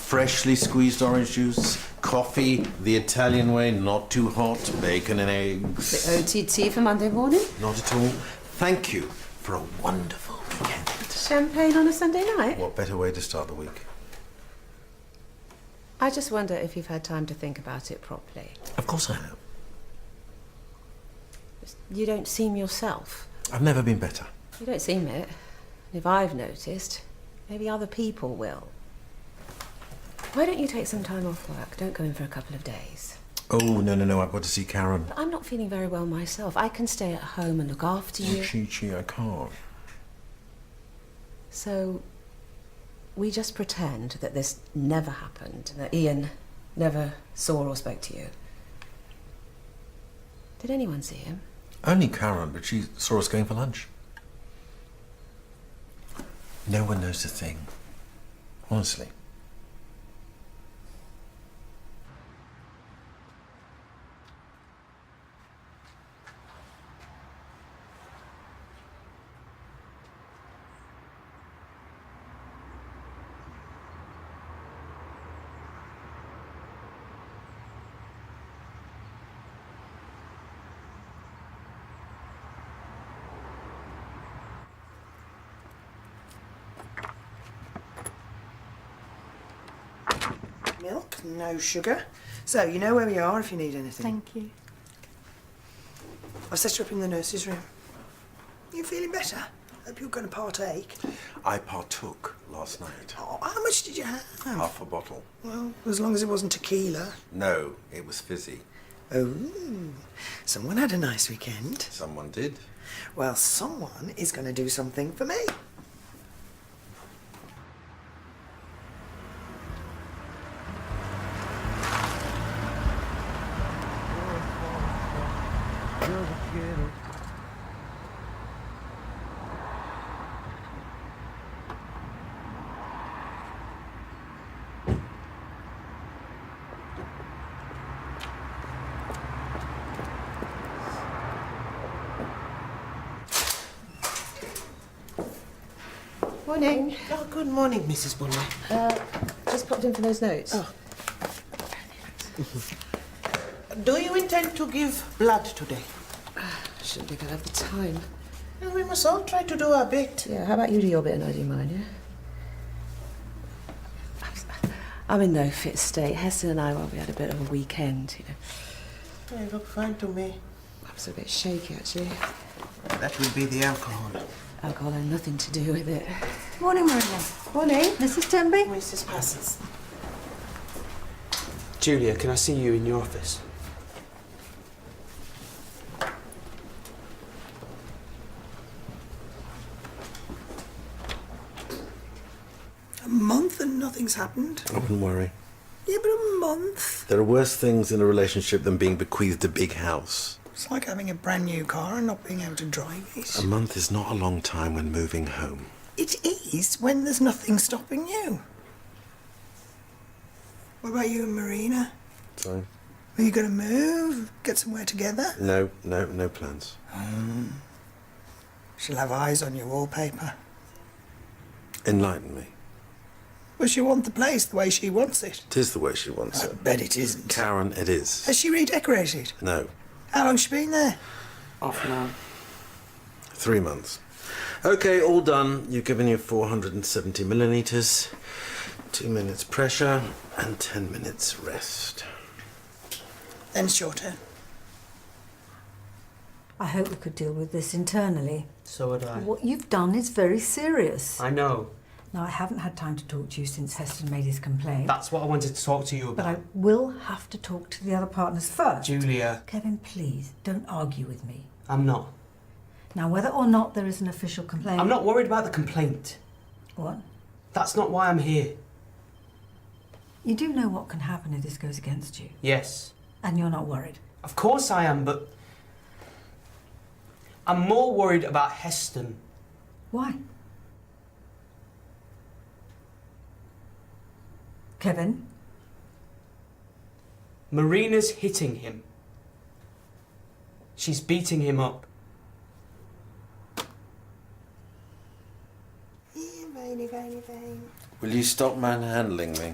Freshly squeezed orange juice, coffee the Italian way, not too hot, bacon and eggs. The OTT for Monday morning? Not at all. Thank you for a wonderful weekend. Champagne on a Sunday night? What better way to start the week? I just wonder if you've had time to think about it properly. Of course I have. You don't seem yourself. I've never been better. You don't seem it. If I've noticed, maybe other people will. Why don't you take some time off work? Don't go in for a couple of days. Oh, no, I've got to see Karen. But I'm not feeling very well myself. I can stay at home and look after you. Chi, I can't. So, we just pretend that this never happened, that Ian never saw or spoke to you. Did anyone see him? Only Karen, but she saw us going for lunch. No one knows a thing. Honestly. Milk, no sugar. So, you know where we are if you need anything. Thank you. I've set you up in the nurse's room. You feeling better? Hope you're going to partake. I partook last night. Oh, how much did you have? Half a bottle. Well, as long as it wasn't tequila. No, it was fizzy. Oh, someone had a nice weekend. Someone did. Well, someone is going to do something for me. Morning. Oh, good morning, Mrs. Bunley. Just popped in for those notes. Oh. Do you intend to give blood today? Shouldn't think I'd have the time. Well, we must all try to do our bit. Yeah, how about you do your bit and I do mine, yeah? I'm in no fit state. Heston and I, well, we had a bit of a weekend, you know. Yeah, you look fine to me. I was a bit shaky, actually. That would be the alcohol. Alcohol had nothing to do with it. Morning, Maria. Morning. Mrs. Tenby? Mrs. Parsons. Julia, can I see you in your office? A month and nothing's happened? I wouldn't worry. Yeah, but a month? There are worse things in a relationship than being bequeathed a big house. It's like having a brand new car and not being able to drive it. A month is not a long time when moving home. It is when there's nothing stopping you. What about you and Marina? So? Are you going to move? Get somewhere together? No plans. She'll have eyes on your wallpaper. Enlighten me. Well, she wants the place the way she wants it. It is the way she wants I it. bet it isn't. Karen, it is. Has she redecorated? No. How long's she been there? Off now. 3 months. Okay, all done. You've given you 470 milliliters, 2 minutes pressure, and 10 minutes rest. Then it's your turn. I hope we could deal with this internally. So would I. What you've done is very serious. I know. Now, I haven't had time to talk to you since Heston made his complaint. That's what I wanted to talk to you But about. I will have to talk to the other partners first. Julia. Kevin, please, don't argue with me. I'm not. Now, whether or not there is an official complaint... I'm not worried about the complaint. What? That's not why I'm here. You do know what can happen if this goes against you. Yes. And you're not worried. Of course I am, but... I'm more worried about Heston. Why? Kevin? Marina's hitting him. She's beating him up. Will you stop manhandling me?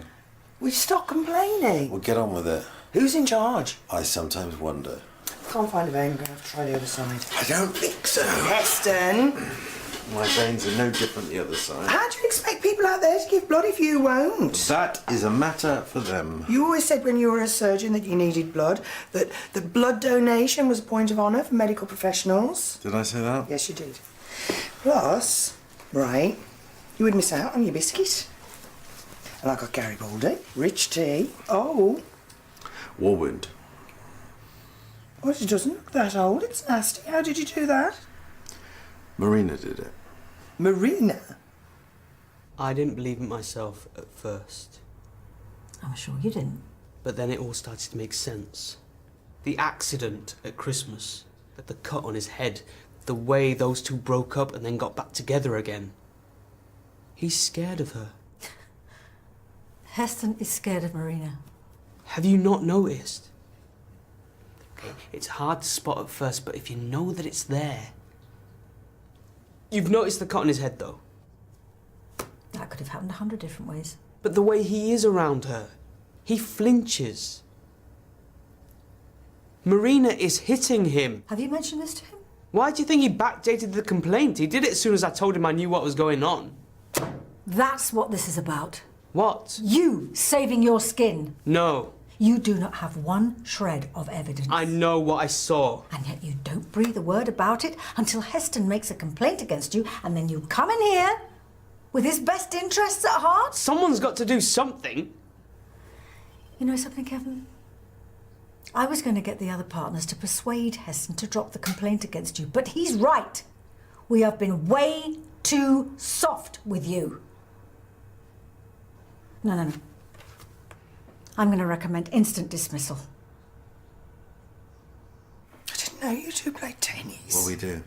Will you stop complaining? Well, get on with it. Who's in charge? I sometimes wonder. Can't find a vein, I'm going to have to try the other side. I don't think so. Heston! My veins are no different the other side. How do you expect people out there to give blood if you won't? That is a matter for them. You always said when you were a surgeon that you needed blood, that blood donation was a point of honour for medical professionals. Did I say that? Yes, you did. Plus, right, you would miss out on your biscuit. And I got Garibaldi, rich tea. Oh, War wound. well, it doesn't look that old. It's nasty. How did you do that? Marina did it. Marina? I didn't believe it myself at first. I'm sure you didn't. But then it all started to make sense. The accident at Christmas, the cut on his head, the way those two broke up and then got back together again. He's scared of her. Heston is scared of Marina. Have you not noticed? Okay, it's hard to spot at first, but if you know that it's there... You've noticed the cut on his head, though. That could have happened 100 different ways. But the way he is around her, he flinches. Marina is hitting him. Have you mentioned this to him? Why do you think he backdated the complaint? He did it as soon as I told him I knew what was going on. That's what this is about. What? You saving your skin. No. You do not have one shred of evidence. I know what I saw. And yet you don't breathe a word about it until Heston makes a complaint against you, and then you come in here with his best interests at heart. Someone's got to do something. You know something, Kevin? I was going to get the other partners to persuade Heston to drop the complaint against you, but he's right. We have been way too soft with you. No. I'm going to recommend instant dismissal. I didn't know you two played tennis. Well, we do.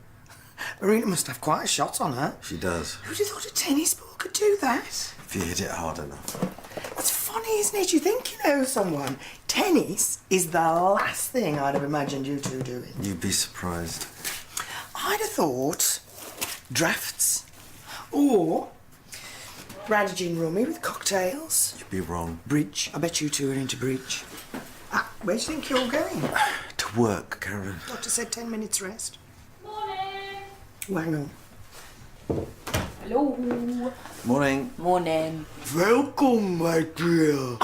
Marina must have quite a shot on her. She does. Who'd have thought a tennis ball could do that? If you hit it hard enough. It's funny, isn't it? You think you know someone. Tennis is the last thing I'd have imagined you two doing. You'd be surprised. I'd have thought drafts or round a gin rummy with cocktails. You'd be wrong. Bridge. I bet you two are into bridge. Where do you think you're going? To work, Karen. Doctor said 10 minutes rest. Morning. Oh, hang on. Hello. Morning. Morning. Welcome, my dear.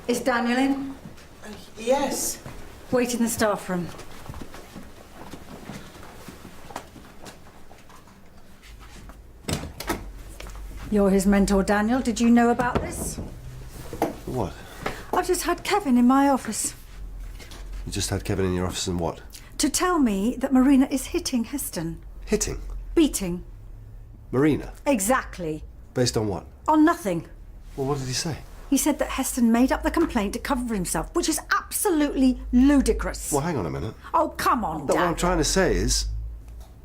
Is Daniel in? Yes. Wait in the staff room. You're his mentor, Daniel. Did you know about this? What? I've just had Kevin in my office You just had Kevin in your office and what? to tell me that Marina is hitting Heston. Hitting? Beating. Marina? Exactly. Based on what? On nothing. Well, what did he say? He said that Heston made up the complaint to cover himself, which is absolutely ludicrous. Well, hang on a minute. Oh, come on, No, what I'm Daniel. trying to say is,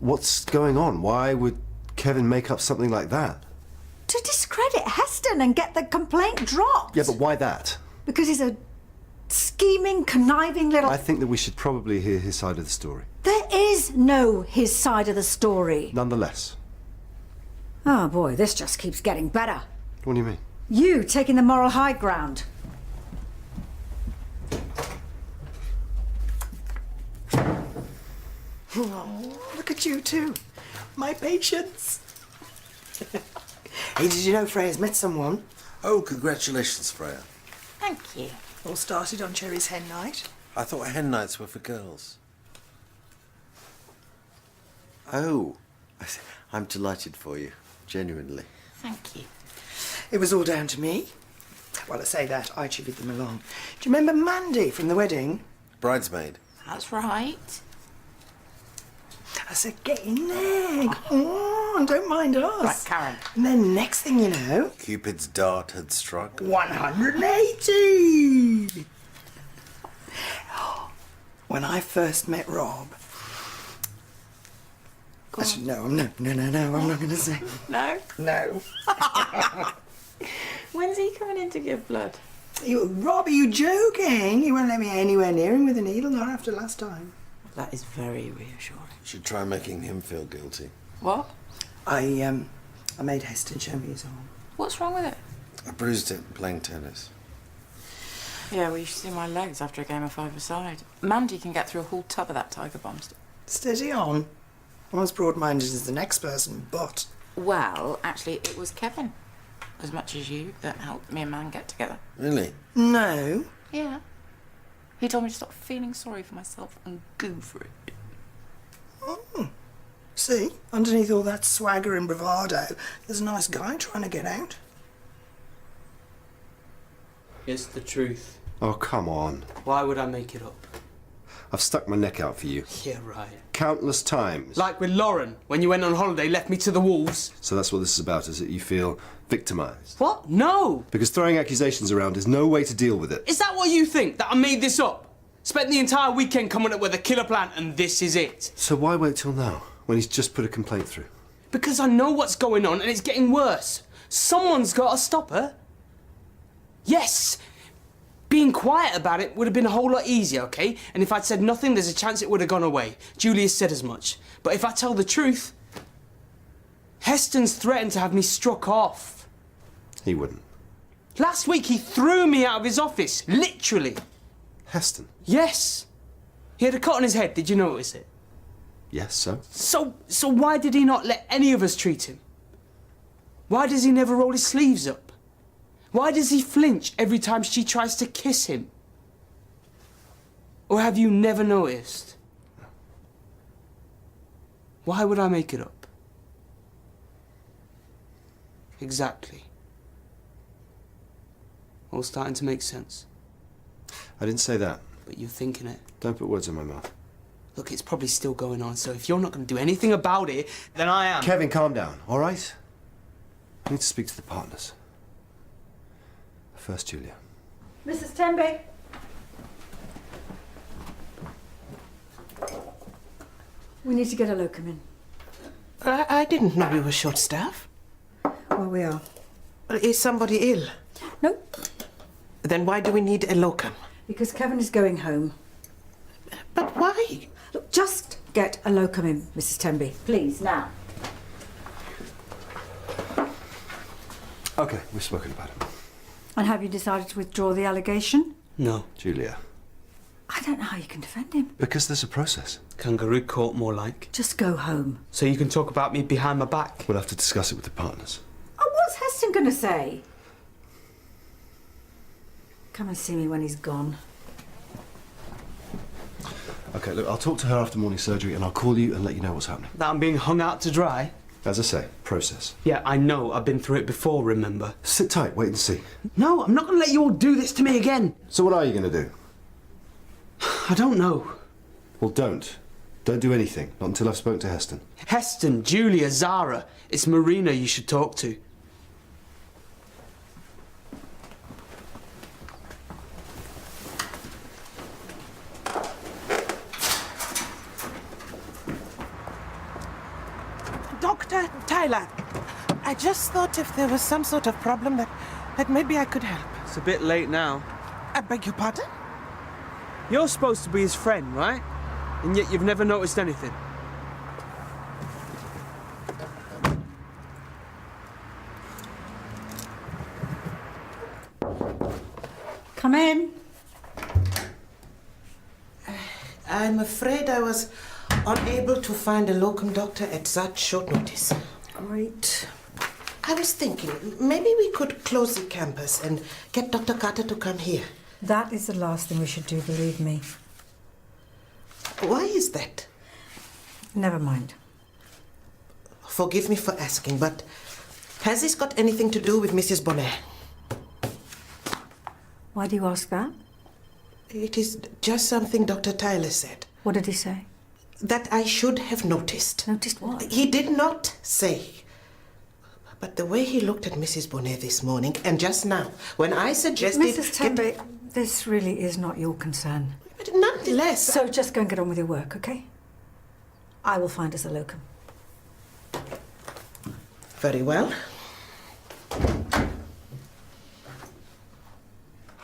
what's going on? Why would Kevin make up something like that? To discredit Heston and get the complaint dropped. Yeah, but why that? Because he's a scheming, conniving little... I think that we should probably hear his side of the story. There is no his side of the story. Nonetheless. Oh boy, this just keeps getting better. What do you mean? You taking the moral high ground. Oh, look at you two. My patients. Hey, did you know Freya's met someone? Oh, congratulations, Freya. Thank you. All started on Cherry's hen night. I thought hen nights were for girls. Oh, I'm delighted for you, genuinely. Thank you. It was all down to me. Well, I say that, I chivied them along. Do you remember Mandy from the wedding? Bridesmaid. That's right. I said, get in there. Come on, don't mind us. Right, Karen. And then next thing you know, Cupid's dart had struck. 180. When I first met Rob... Actually, no, I'm not going to say. No? No. When's he coming in to give blood? Rob, are you joking? You won't let me anywhere near him with a needle, not after last time. That is very reassuring. You should try making him feel guilty. What? I made Heston show me his arm. What's wrong with it? I bruised it playing tennis. Yeah, well, you should see my legs after a game of five-a-side. Mandy can get through a whole tub of that Tiger Bomb stuff. Steady on. I'm as broad-minded as the next person, but... Well, actually, it was Kevin, as much as you, that helped me and Man get together. Really? No. Yeah. He told me to stop feeling sorry for myself and go for it. Oh. See, underneath all that swagger and bravado, there's a nice guy trying to get out. It's the truth. Oh, come on. Why would I make it up? I've stuck my neck out for you. Yeah, right. Countless times. Like with Lauren, when you went on holiday, left me to the wolves. So that's what this is about, is it? You feel victimised? What? No! Because throwing accusations around is no way to deal with it. Is that what you think? That I made this up? Spent the entire weekend coming up with a killer plan and this is it? So why wait till now, when he's just put a complaint through? Because I know what's going on and it's getting worse. Someone's got to stop her. Yes! Being quiet about it would have been a whole lot easier, okay? And if I'd said nothing, there's a chance it would have gone away. Julia said as much. But if I tell the truth, Heston's threatened to have me struck off. He wouldn't. Last week he threw me out of his office, literally. Heston? Yes. He had a cut on his head, did you notice it? Yes, so? So why did he not let any of us treat him? Why does he never roll his sleeves up? Why does he flinch every time she tries to kiss him? Or have you never noticed? Why would I make it up? Exactly. All starting to make sense. I didn't say that. But you're thinking it. Don't put words in my mouth. Look, it's probably still going on, so if you're not going to do anything about it, then I am. Kevin, calm down, all right? I need to speak to the partners. First, Julia. Mrs. Tenby. We need to get a locum in. I didn't know we were short-staffed. Well, we are. Is somebody ill? No, Then why do we need a locum? because Kevin is going home. But why? Look, just get a locum in, Mrs. Tenby. Please, now. Okay, we've spoken about it. And have you decided to withdraw the allegation? No. Julia. I don't know how you can defend him. Because there's a process. Kangaroo court, more like. Just go home. So you can talk about me behind my back. We'll have to discuss it with the partners. Oh, what's Heston going to say? Come and see me when he's gone. Okay, look, I'll talk to her after morning surgery and I'll call you and let you know what's happening. That I'm being hung out to dry? As I say, process. Yeah, I know. I've been through it before, remember? Sit tight, wait and see. No, I'm not going to let you all do this to me again. So what are you going to do? I don't know. Well, don't. Don't do anything. Not until I've spoken to Heston. Heston, Julia, Zara. It's Marina you should talk to. Dr. Tyler, I just thought if there was some sort of problem that maybe I could help. It's a bit late now. I beg your pardon? You're supposed to be his friend, right? And yet you've never noticed anything. Come in. I'm afraid I was unable to find a locum doctor at such short notice. Great. I was thinking, maybe we could close the campus and get Dr. Carter to come here. That is the last thing we should do, believe me. Why is that? Never mind. Forgive me for asking, but has this got anything to do with Mrs. Bonnet? Why do you ask that? It is just something Dr. Tyler said. What did he say? That I should have noticed. Noticed what? He did not say. But the way he looked at Mrs. Bonnet this morning, and just now, when I suggested... Mrs. Tenby, this really is not your concern. But nonetheless... So just go and get on with your work, okay? I will find us a locum. Very well.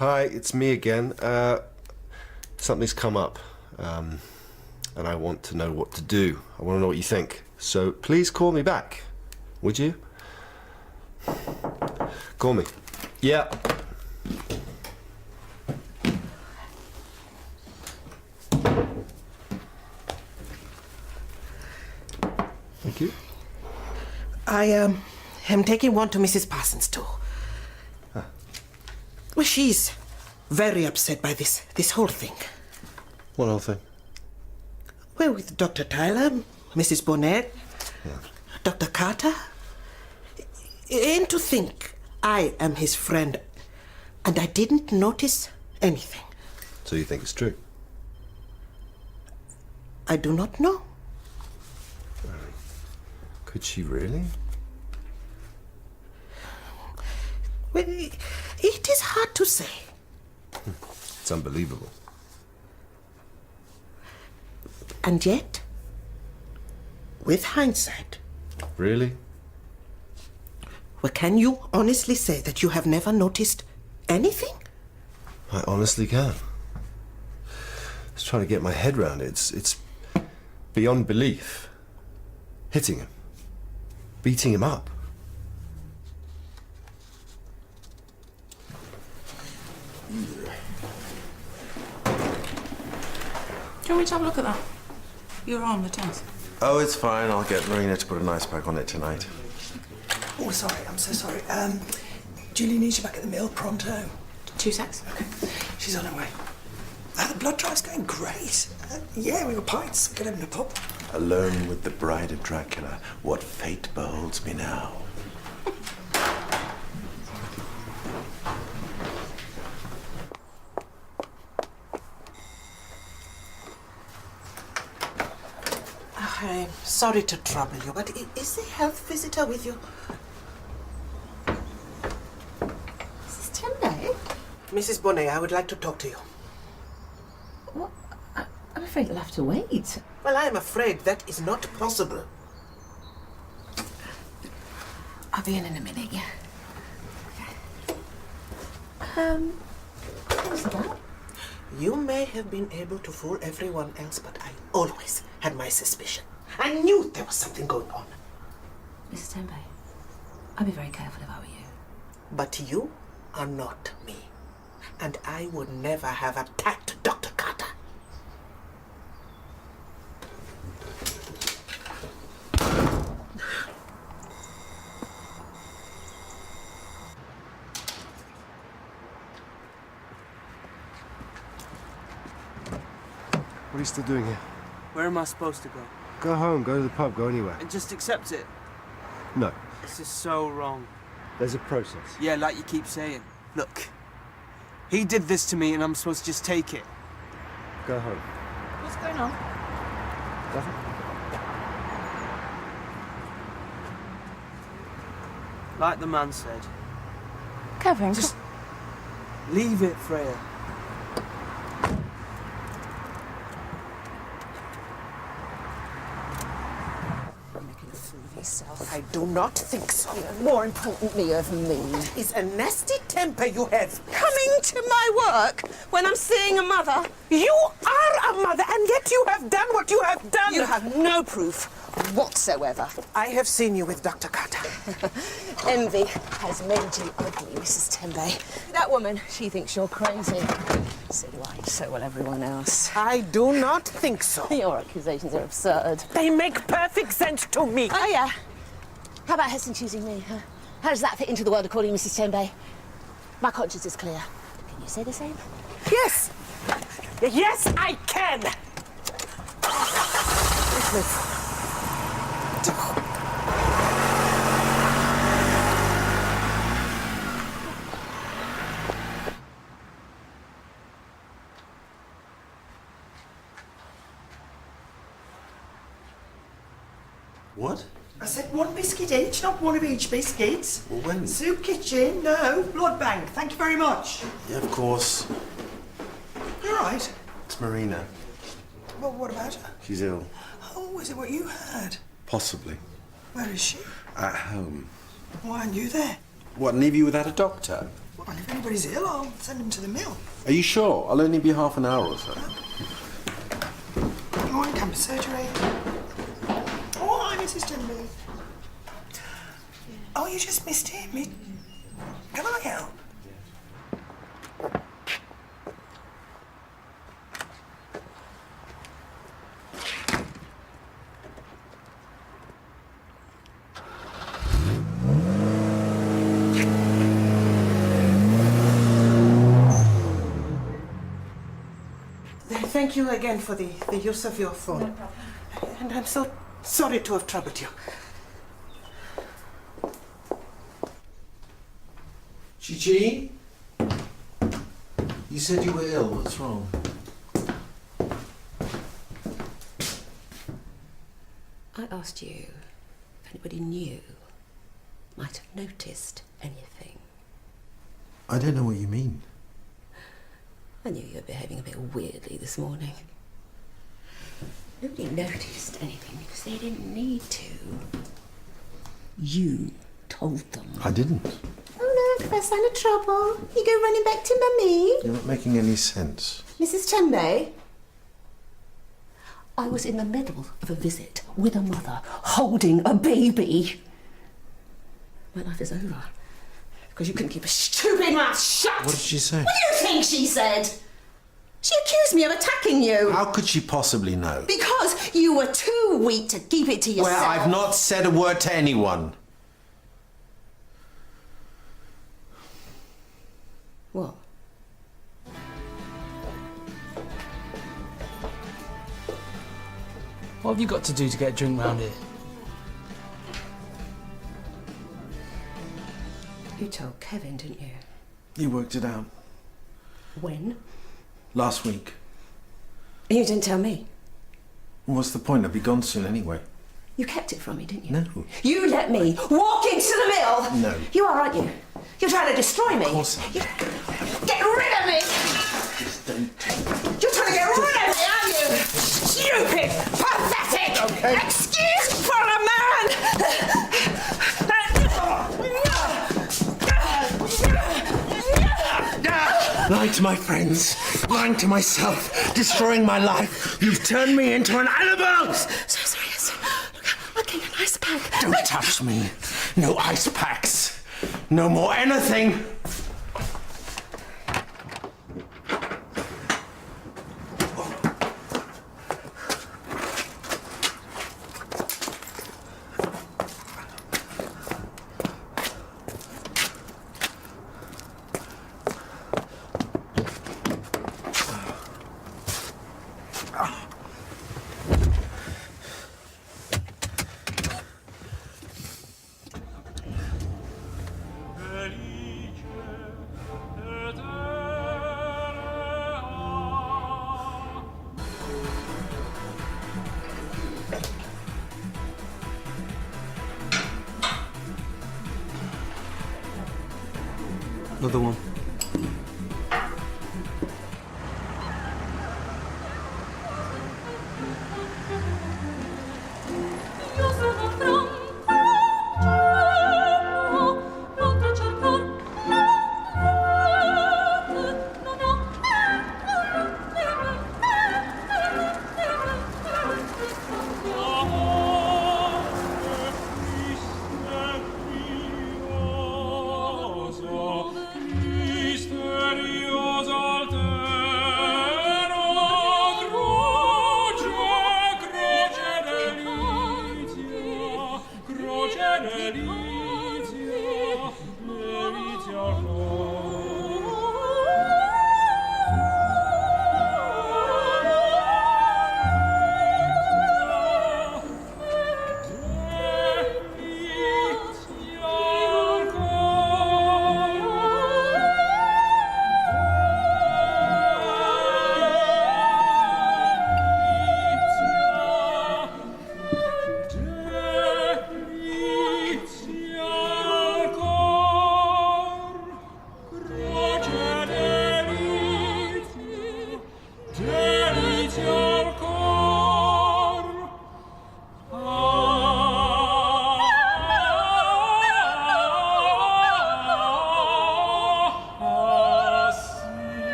Hi, it's me again. Something's come up, and I want to know what to do. I want to know what you think. So please call me back, would you? Call me. Yeah. Thank you. I am taking one to Mrs. Parsons too. Huh. Well, she's very upset by this whole thing. What whole thing? Well, with Dr. Tyler, Mrs. Bonnet, Yeah. Dr. Carter. And to think I am his friend and I didn't notice anything. So you think it's true? I do not know. Could she really? Well, it is hard to say. It's unbelievable. And yet, with hindsight, Really? well, can you honestly say that you have never noticed anything? I honestly can. Just trying to get my head round it. It's beyond belief. Hitting him. Beating him up. Do you want me to have a look at that? Your arm, the tennis. Oh, it's fine. I'll get Marina to put an ice pack on it tonight. Oh, sorry, I'm so sorry. Julie needs you back at the mill pronto. 2 secs. Okay, she's on her way. The blood drive's going great. Yeah, we got pints. Get him in a pub. Alone with the bride of Dracula, what fate beholds me now? I'm sorry to trouble you, but is the health visitor with you? Mrs. Timney? Mrs. Bonnet, I would like to talk to you. What? I'm afraid you'll have to wait. Well, I am afraid that is not possible. I'll be in a minute, yeah. What's that? You may have been able to fool everyone else, but I always had my suspicion. I knew there was something going on. Mrs. Tempe, I'd be very careful if I were you. But you are not me. And I would never have attacked Dr. Carter. What are you still doing here? Where am I supposed to go? Go home, go to the pub, go anywhere. And just accept it? No, This is so wrong. there's a process. Yeah, like you keep saying. Look, he did this to me and I'm supposed to just take it. Go home. What's going on? Nothing? Like the man said. Kevin, Just leave it, Freya. You're making a fool of yourself. I do not think so. More importantly of me. It's a nasty temper you have. Coming to my work when I'm seeing a mother. You are a mother, and yet you have done what you have done. You have no proof whatsoever. I have seen you with Dr. Carter. Envy has made you ugly, Mrs. Tembe. That woman, she thinks you're crazy. So do I, so will everyone else. I do not think so. Your accusations are absurd. They make perfect sense to me. Oh, yeah. How about Heston choosing me, huh? How does that fit into the world according to Mrs. Tembe? My conscience is clear. Can you say the same? Yes. Yes, I can. Let's move. What? I said one biscuit each, not one of each biscuits. Well, when? Soup kitchen, no. Blood bank, thank you very much. Yeah, of course. You're right. It's Marina. Well, what about her? She's ill. Oh, is it what you had? Possibly. Where is she? At home. Why aren't you there? What, leave you without a doctor? Well, if anybody's ill, I'll send them to the mill. Are you sure? I'll only be half an hour or so. You want to come to surgery? Oh, hi, Mrs. Timby. Oh, you just missed him. Can I help? Thank you again for the use of your phone. No problem. And I'm so sorry to have troubled you. Chi-Chi? You said you were ill. What's wrong? I asked you if anybody knew, might have noticed anything. I don't know what you mean. I knew you were behaving a bit weirdly this morning. Nobody noticed anything because they didn't need to. You told them. I didn't. Oh look, there's sign of trouble. You go running back to Mummy. You're not making any sense. Mrs. Tembe? I was in the middle of a visit with a mother holding a baby. My life is over. Because you couldn't keep a stupid mouth shut! What did she say? What do you think she said? She accused me of attacking you. How could she possibly know? Because you were too weak to keep it to yourself. Well, I've not said a word to anyone. What? What have you got to do to get a drink round here? You told Kevin, didn't you? You worked it out. When? Last week. You didn't tell me. What's the point? I'll be gone soon anyway. You kept it from me, didn't you? No. You let me walk into the mill! No. You are, aren't you? You're trying to destroy me. Of course I am. Get rid of me! You're trying to get rid of me, aren't you? Stupid! Pathetic! Okay. Excuse for a man! Lying to my friends, lying to myself, destroying my life. You've turned me into an animal! So serious. Look, I'm getting an ice pack. Don't touch me. No ice packs. No more anything. Another one. Triste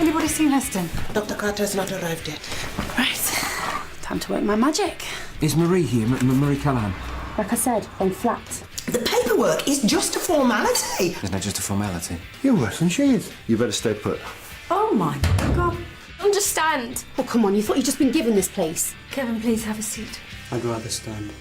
anybody seen Heston? Dr. Carter's not arrived yet. Right, time to work my magic. Is Marie here? Marie Callahan? Like I said, on flat. The paperwork is just a formality. Isn't that just a formality? You're worse than she is. You better stay put. Oh my God. Understand? Oh, come on, you thought you'd just been given this place. Kevin, please have a seat. I'd rather stand.